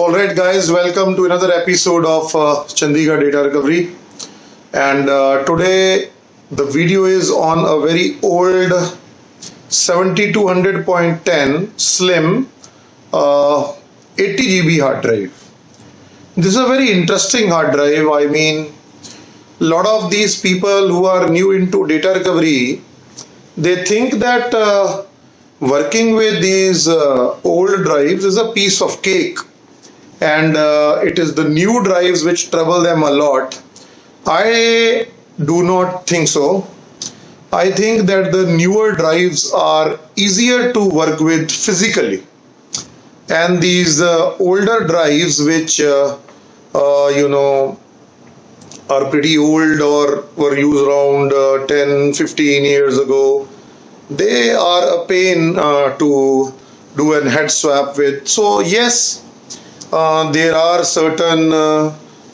So alright guys, welcome to another episode of Chandigarh data recovery, and today the video is on a very old 7200.10 slim 80 GB hard drive. This is a very interesting hard drive. I mean, a lot of these people who are new into data recovery, they think that working with these old drives is a piece of cake, and it is the new drives which trouble them a lot. I do not think so. I think that the newer drives are easier to work with physically, and these older drives which are pretty old or were used around 10-15 years ago, they are a pain to do a head swap with. So yes, there are certain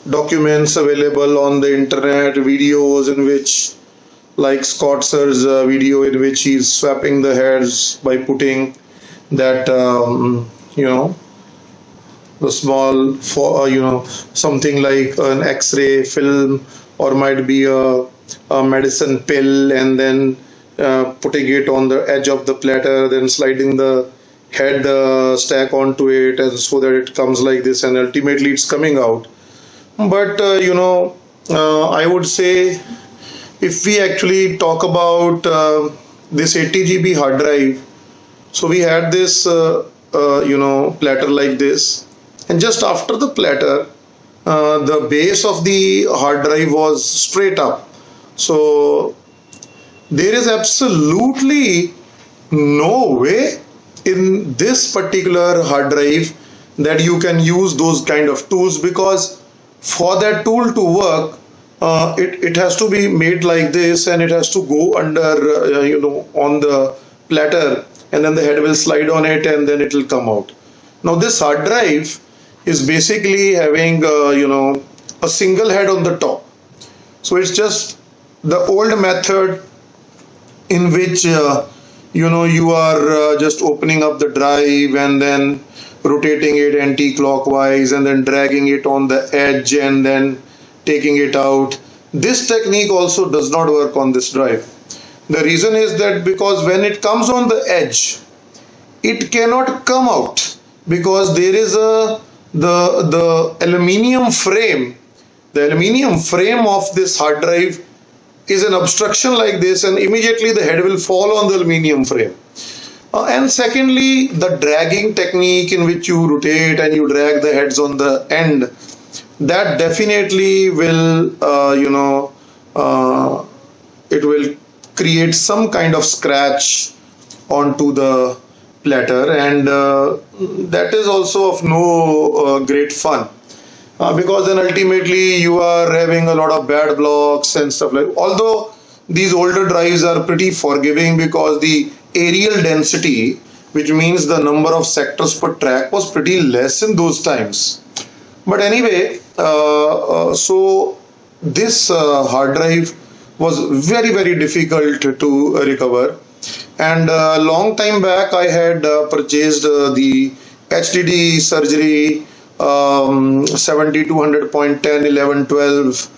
documents available on the internet, videos in which, like Scott Sir's video in which he's swapping the heads by putting that the small something like an X-ray film, or might be a medicine pill, and then putting it on the edge of the platter, then sliding the head stack onto it, and so that it comes like this, and ultimately it's coming out. But I would say, if we actually talk about this 80 GB hard drive, so we had this platter like this, and just after the platter, the base of the hard drive was straight up. So there is absolutely no way in this particular hard drive that you can use those kind of tools, because for that tool to work, it has to be made like this, and it has to go under on the platter, and then the head will slide on it, and then it will come out. Now this hard drive is basically having a single head on the top. So it's just the old method in which you are just opening up the drive and then rotating it anti-clockwise and then dragging it on the edge and then taking it out. This technique also does not work on this drive. The reason is that because when it comes on the edge, it cannot come out, because there is the aluminium frame. The aluminium frame of this hard drive is an obstruction like this, and immediately the head will fall on the aluminium frame. And secondly, the dragging technique in which you rotate and you drag the heads on the end, that definitely will it will create some kind of scratch onto the platter, and that is also of no great fun, because then ultimately you are having a lot of bad blocks and stuff like. Although these older drives are pretty forgiving, because the areal density, which means the number of sectors per track, was pretty less in those times. But anyway, so this hard drive was very, very difficult to recover. And a long time back, I had purchased the HDD surgery 7200.10 1112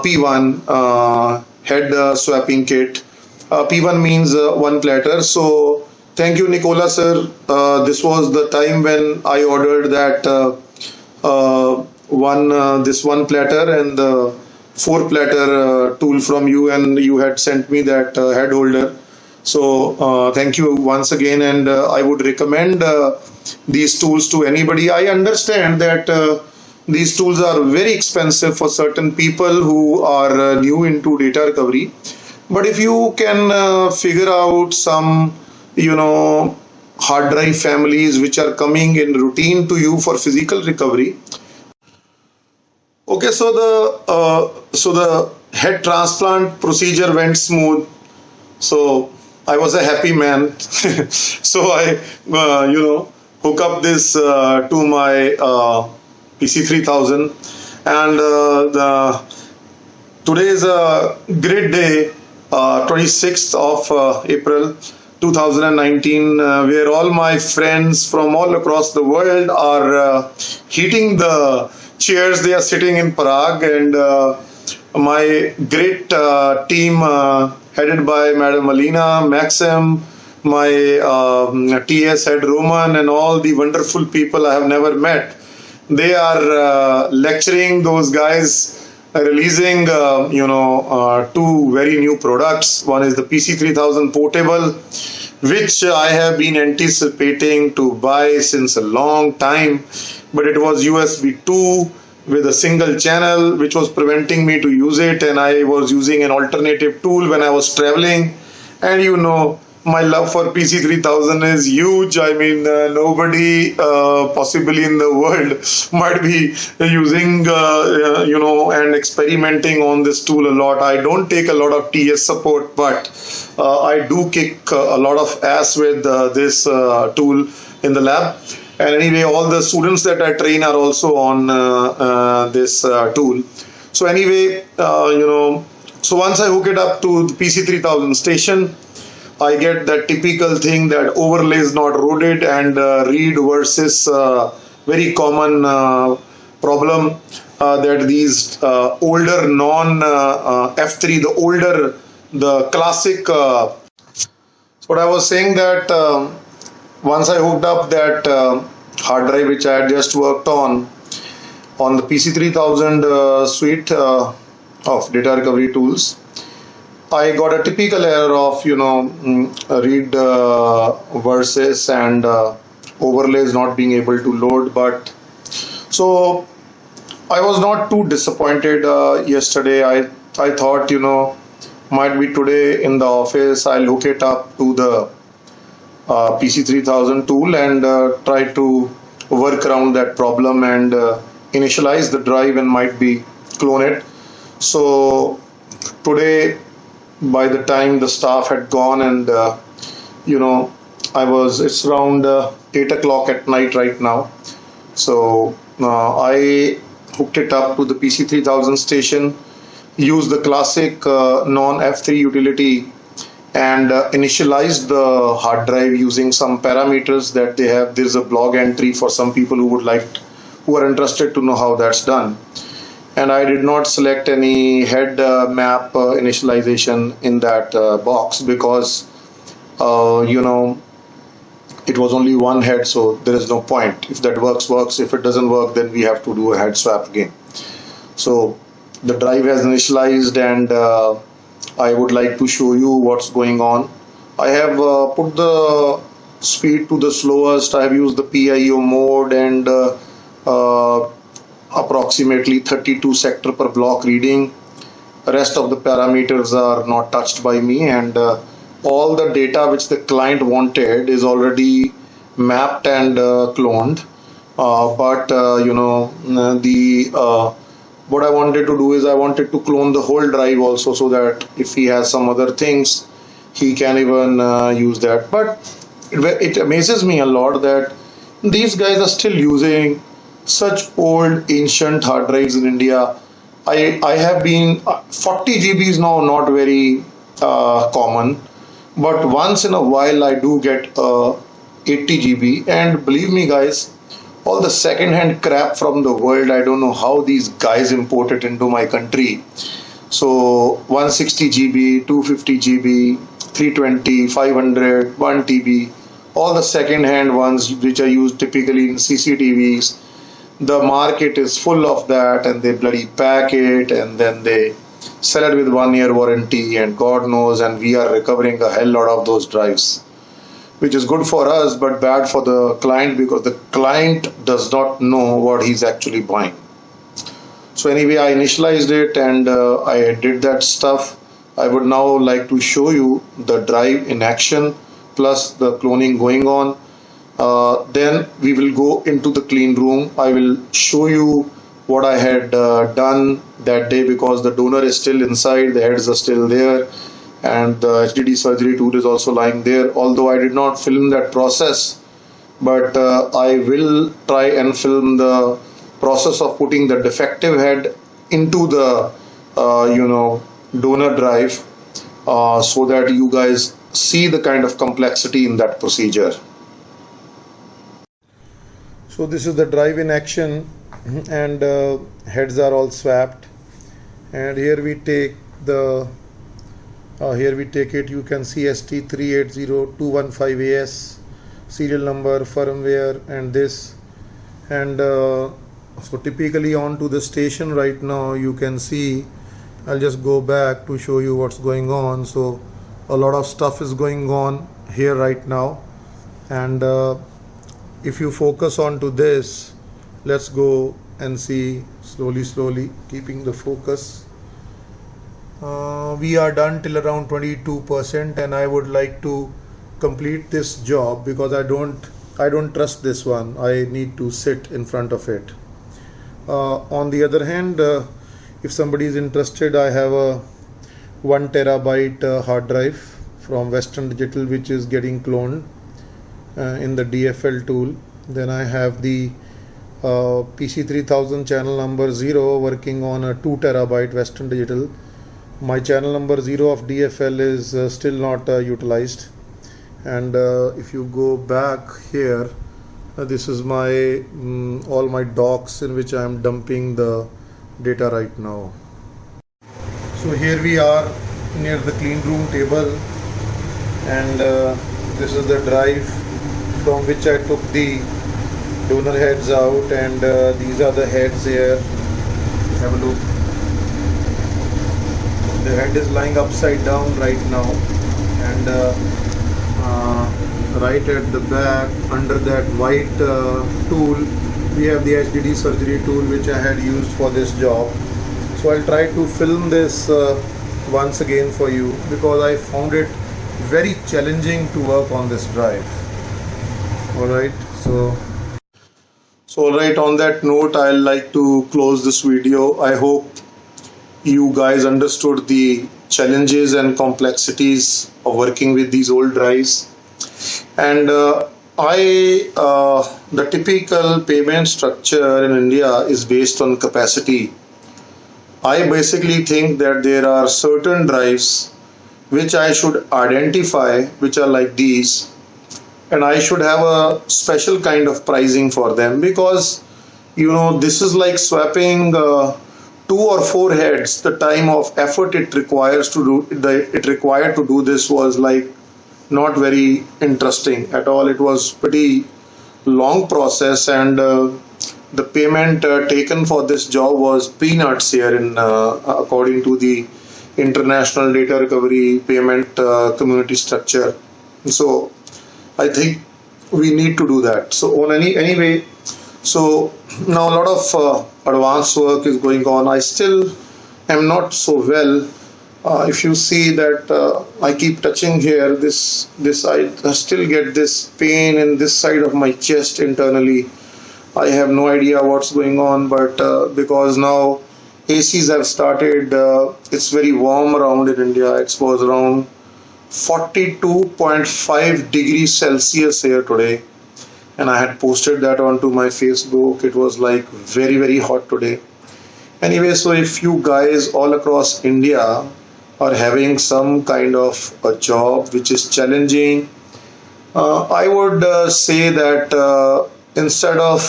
P1 head swapping kit. P1 means one platter. So thank you, Nicola sir. This was the time when I ordered that this one platter and the 4 platter tool from you, and you had sent me that head holder. So thank you once again, and I would recommend these tools to anybody. I understand that these tools are very expensive for certain people who are new into data recovery, but if you can figure out some hard drive families which are coming in routine to you for physical recovery. Okay, so the head transplant procedure went smooth, so I was a happy man. So I hook up this to my PC3000, and today is a great day, 26th of April. 2019, where all my friends from all across the world are heating the chairs they are sitting in Prague, and my great team headed by Madam Alina, Maxim, my TS head Roman, and all the wonderful people I have never met. They are lecturing those guys, releasing two very new products. One is the PC3000 portable, which I have been anticipating to buy since a long time, but it was USB 2 with a single channel, which was preventing me to use it, and I was using an alternative tool when I was traveling. And my love for PC3000 is huge. I mean, nobody possibly in the world might be using, and experimenting on this tool a lot. I don't take a lot of TS support, but I do kick a lot of ass with this tool in the lab. And anyway, all the students that I train are also on this tool. So anyway, so once I hook it up to the PC3000 station, I get that typical thing that overlay is not loaded, and read versus very common problem that these older non-F3, the classic. What I was saying that once I hooked up that hard drive which I had just worked on the PC3000 suite of data recovery tools, I got a typical error of read versus and overlays not being able to load. But so I was not too disappointed yesterday. I thought might be today in the office I'll hook it up to the PC3000 tool and try to work around that problem and initialize the drive and might be clone it. So today, by the time the staff had gone, and it's around 8 o'clock at night right now. So I hooked it up to the PC3000 station, used the classic non-F3 utility, and initialized the hard drive using some parameters that they have. There's a blog entry for some people who are interested to know how that's done. And I did not select any head map initialization in that box because it was only one head, so there is no point. If that works. If it doesn't work, then we have to do a head swap again. So the drive has initialized, and I would like to show you what's going on. I have put the speed to the slowest. I have used the PIO mode and approximately 32 sector per block reading. The rest of the parameters are not touched by me, and all the data which the client wanted is already mapped and cloned. What I wanted to do is I wanted to clone the whole drive also, so that if he has some other things, he can even use that. But it amazes me a lot that these guys are still using such old ancient hard drives in India. I have been 40 GB is now not very common, but once in a while I do get 80 GB, and believe me guys, all the second-hand crap from the world, I don't know how these guys import it into my country. So 160 GB, 250 GB, 320, 500, 1 TB, all the second-hand ones which are used typically in CCTVs. The market is full of that, and they bloody pack it and then they sell it with 1-year warranty, and God knows, and we are recovering a hell lot of those drives, which is good for us but bad for the client, because the client does not know what he's actually buying. So anyway, I initialized it and I did that stuff. I would now like to show you the drive in action plus the cloning going on. Then we will go into the clean room. I will show you what I had done that day, because the donor is still inside, the heads are still there, and the HDD surgery tool is also lying there. Although I did not film that process, but I will try and film the process of putting the defective head into the donor drive, so that you guys see the kind of complexity in that procedure. So this is the drive in action, and heads are all swapped, and here we take it. You can see ST380215AS serial number, firmware, and this, and so typically on to the station right now. You can see, I'll just go back to show you what's going on. So a lot of stuff is going on here right now, and if you focus on to this, let's go and see slowly, keeping the focus. We are done till around 22%, and I would like to complete this job because I don't trust this one. I need to sit in front of it. On the other hand, if somebody is interested, I have a 1 terabyte hard drive from Western Digital, which is getting cloned in the DFL tool. Then I have the PC3000 channel number 0 working on a 2 terabyte Western Digital. My channel number 0 of DFL is still not utilized. And if you go back here, this is my all my docs in which I am dumping the data right now. So here we are near the clean room table, and this is the drive from which I took the donor heads out, and these are the heads here. Have a look. The head is lying upside down right now, and right at the back under that white tool we have the HDD surgery tool which I had used for this job. So I'll try to film this once again for you because I found it very challenging to work on this drive. Alright, so alright, on that note, I'll like to close this video. I hope you guys understood the challenges and complexities of working with these old drives. And the typical payment structure in India is based on capacity. I basically think that there are certain drives which I should identify, which are like these, and I should have a special kind of pricing for them, because this is like swapping 2 or 4 heads. The time of effort it requires to do required to do this was like not very interesting at all. It was pretty long process, and the payment taken for this job was peanuts here in according to the international data recovery payment community structure. So I think we need to do that. So anyway, so now a lot of advanced work is going on. I still am not so well. If you see that I keep touching here, this I still get this pain in this side of my chest internally. I have no idea what's going on, but because now ACs have started, it's very warm around in India. It was around 42.5 degrees Celsius here today, and I had posted that onto my Facebook. It was like very, very hot today. Anyway, so if you guys all across India are having some kind of a job which is challenging, I would say that instead of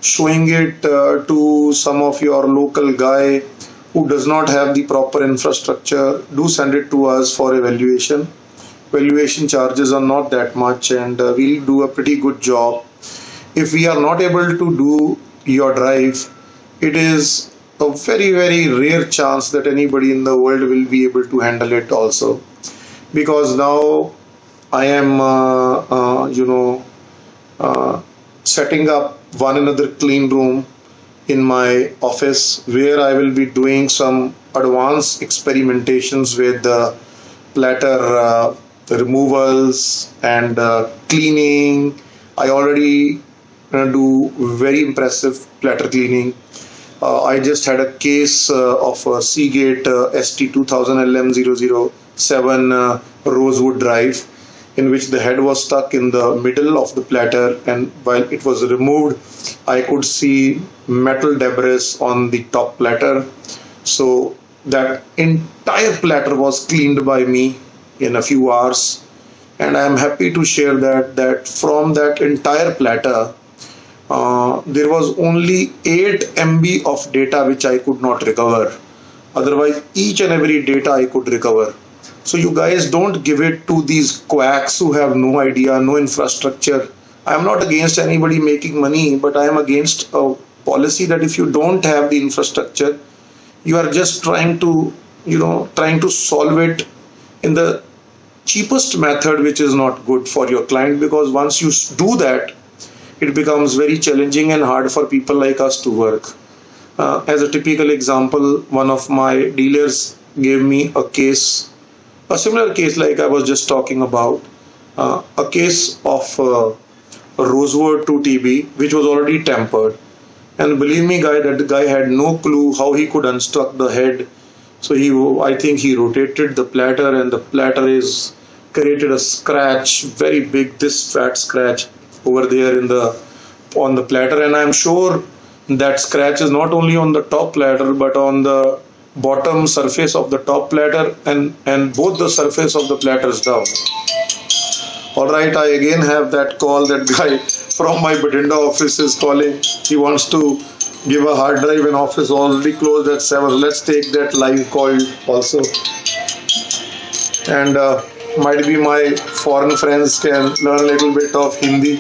showing it to some of your local guy who does not have the proper infrastructure, do send it to us for evaluation. Valuation charges are not that much, and we'll do a pretty good job. If we are not able to do your drive, it is a very, very rare chance that anybody in the world will be able to handle it also, because now I am setting up one another clean room in my office where I will be doing some advanced experimentations with the platter removals and cleaning. I already do very impressive platter cleaning. I just had a case of a Seagate ST2000LM007 rosewood drive, in which the head was stuck in the middle of the platter, and while it was removed, I could see metal debris on the top platter. So that entire platter was cleaned by me in a few hours. And I am happy to share that from that entire platter, there was only 8 MB of data which I could not recover. Otherwise, each and every data I could recover. So you guys don't give it to these quacks who have no idea, no infrastructure. I am not against anybody making money, but I am against a policy that if you don't have the infrastructure, you are just trying to solve it in the cheapest method, which is not good for your client, because once you do that, it becomes very challenging and hard for people like us to work. As a typical example, one of my dealers gave me a similar case like I was just talking about, a case of Rosewood 2TB, which was already tempered. And believe me, that the guy had no clue how he could unstuck the head. So I think he rotated the platter, and the platter is created a scratch, very big, this fat scratch over there on the platter. And I'm sure that scratch is not only on the top platter, but on the bottom surface of the top platter and both the surface of the platters down. All right, I again have that call. That guy from my Batinda office is calling. He wants to give a hard drive, and office already closed at 7. Let's take that live call also. And might be my foreign friends can learn a little bit of Hindi.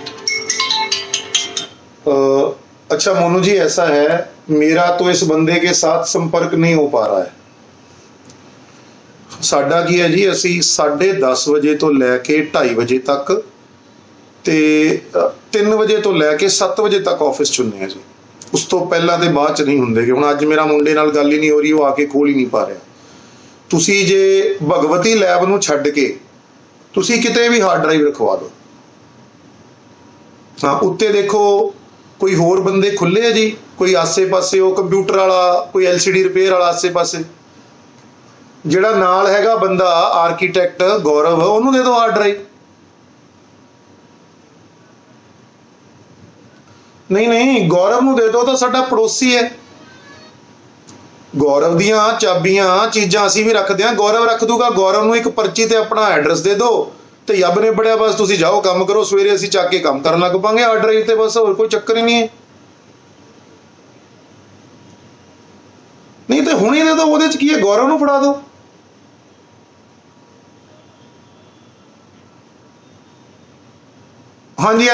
अच्छा मोनू जी, ऐसा है, मेरा तो इस बंदे के साथ संपर्क नहीं हो पा रहा है। साडा की है जी, ਅਸੀਂ 10:30 ਵਜੇ ਤੋਂ ਲੈ ਕੇ 2:30 ਵਜੇ ਤੱਕ ਤੇ 3 ਵਜੇ ਤੋਂ ਲੈ ਕੇ 7 ਵਜੇ ਤੱਕ ਆਫਿਸ 'ਚ ਹੁੰਦੇ ਆ ਜੀ। ਉਸ ਤੋਂ ਪਹਿਲਾਂ ਤੇ ਬਾਅਦ 'ਚ ਨਹੀਂ ਹੁੰਦੇ ਕਿ ਹੁਣ ਅੱਜ ਮੇਰਾ ਮੁੰਡੇ ਨਾਲ ਗੱਲ ਹੀ ਨਹੀਂ ਹੋ ਰਹੀ, ਉਹ ਆ ਕੇ ਖੋਲ ਹੀ ਨਹੀਂ ਪਾ ਰਿਹਾ। ਤੁਸੀਂ ਜੇ ਭਗਵਤੀ ਲੈਬ ਨੂੰ ਛੱਡ ਕੇ ਤੁਸੀਂ ਕਿਤੇ ਵੀ ਹਾਰਡ ਡਰਾਈਵ ਰਖਵਾ ਦਿਓ। ਹਾਂ, ਉੱਤੇ ਦੇਖੋ ਕੋਈ ਹੋਰ ਬੰਦੇ ਖੁੱਲੇ ਆ ਜੀ, ਕੋਈ ਆਸੇ-ਪਾਸੇ ਉਹ ਕੰਪਿਊਟਰ ਵਾਲਾ, ਕੋਈ LCD ਰਿਪੇਅਰ ਵਾਲਾ ਆਸੇ-ਪਾਸੇ। ਜਿਹੜਾ ਨਾਲ ਹੈਗਾ ਬੰਦਾ ਆਰਕੀਟੈਕਟ ਗੌਰਵ, ਉਹਨੂੰ ਦੇ ਦਿਓ ਹਾਰਡ ਡਰਾਈਵ। ਨਹੀਂ, ਗੌਰਵ ਨੂੰ ਦੇ ਦਿਓ, ਤਾਂ ਸਾਡਾ ਪੜੋਸੀ ਹੈ। ਗੌਰਵ ਦੀਆਂ ਚਾਬੀਆਂ ਚੀਜ਼ਾਂ ਅਸੀਂ ਵੀ ਰੱਖਦੇ ਹਾਂ, ਗੌਰਵ ਰੱਖ ਦੂਗਾ। ਗੌਰਵ ਨੂੰ ਇੱਕ ਪਰਚੀ ਤੇ ਆਪਣਾ ਐਡਰੈਸ ਦੇ ਦਿਓ ਤੇ ਯੱਬ ਨੇ ਬੜਿਆ, ਬਸ ਤੁਸੀਂ ਜਾਓ ਕੰਮ ਕਰੋ, ਸਵੇਰੇ ਅਸੀਂ ਚੱਕ ਕੇ ਕੰਮ ਕਰਨ ਲੱਗ ਪਾਂਗੇ ਹਾਰਡ ਡਰਾਈਵ ਤੇ, ਬਸ ਹੋਰ ਕੋਈ ਚੱਕਰ ਹੀ ਨਹੀਂ ਹੈ। ਨਹੀਂ ਤੇ ਹੁਣੇ ਦੇ ਦਿਓ, ਉਹਦੇ 'ਚ ਕੀ ਹੈ, ਗੌਰਵ ਨੂੰ ਫੜਾ ਦਿਓ। ਹਾਂਜੀ।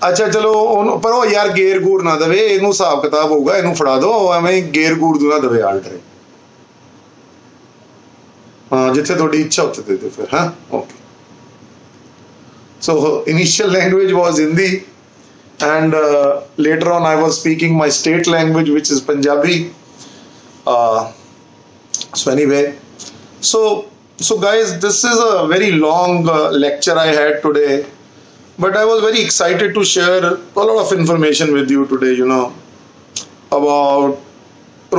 ਅੱਛਾ ਚਲੋ ਉਹਨੂੰ, ਪਰ ਉਹ ਯਾਰ ਗੇਰ ਗੂਰ ਨਾ ਦੇਵੇ, ਇਹਨੂੰ ਹਿਸਾਬ ਕਿਤਾਬ ਹੋਊਗਾ, ਇਹਨੂੰ ਫੜਾ ਦਿਓ, ਐਵੇਂ ਗੇਰ ਗੂਰ ਨਾ ਦੇਵੇ ਹਾਰਡ ਡਰਾਈਵ। ਹਾਂ, ਜਿੱਥੇ ਤੁਹਾਡੀ ਇੱਛਾ ਉੱਥੇ ਦੇ ਦਿਓ ਫਿਰ। ਹਾਂ, okay. So initial language was Hindi, and later on I was speaking my state language, which is Punjabi. So anyway, so guys, this is a very long lecture I had today, but I was very excited to share a lot of information with you today, about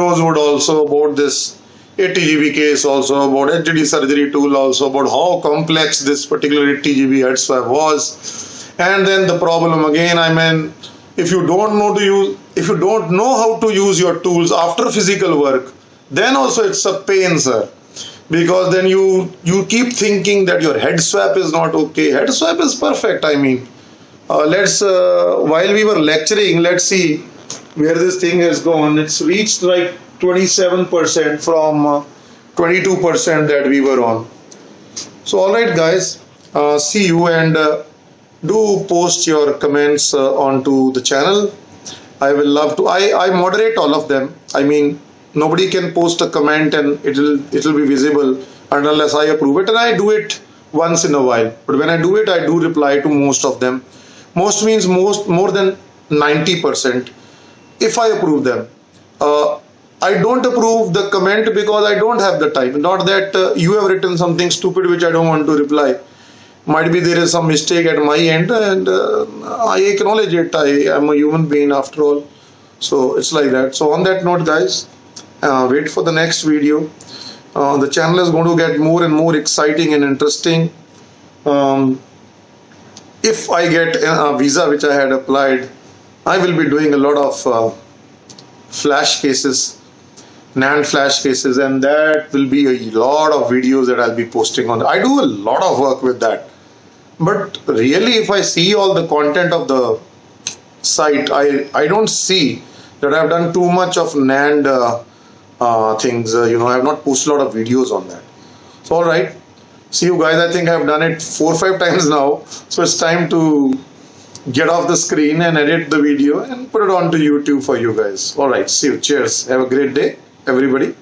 Rosewood, also about this 80 GB case, also about HDD surgery tool, also about how complex this particular 80 GB head swap was. And then the problem again, I mean, if you don't know how to use your tools after physical work, then also it's a pain, sir, because then you keep thinking that your head swap is not okay. Head swap is perfect. I mean, while we were lecturing, let's see where this thing has gone. It's reached like 27% from 22% that we were on. So all right guys, see you, and do post your comments onto the channel. I will love to. I moderate all of them. I mean, nobody can post a comment and it'll be visible unless I approve it, and I do it once in a while. But when I do it, I do reply to most of them. Most means more than 90% if I approve them. I don't approve the comment because I don't have the time. Not that you have written something stupid which I don't want to reply. Might be there is some mistake at my end, and I acknowledge it. I am a human being after all. So it's like that. So on that note guys, wait for the next video. The channel is going to get more and more exciting and interesting. If I get a visa which I had applied, I will be doing a lot of flash cases. NAND flash cases, and that will be a lot of videos that I'll be posting on. I do a lot of work with that, but really if I see all the content of the site, I don't see that I've done too much of NAND things. I have not posted a lot of videos on that. So all right, see you guys. I think I've done it 4 or 5 times now, so it's time to get off the screen and edit the video and put it onto YouTube for you guys. All right, see you. Cheers. Have a great day, everybody.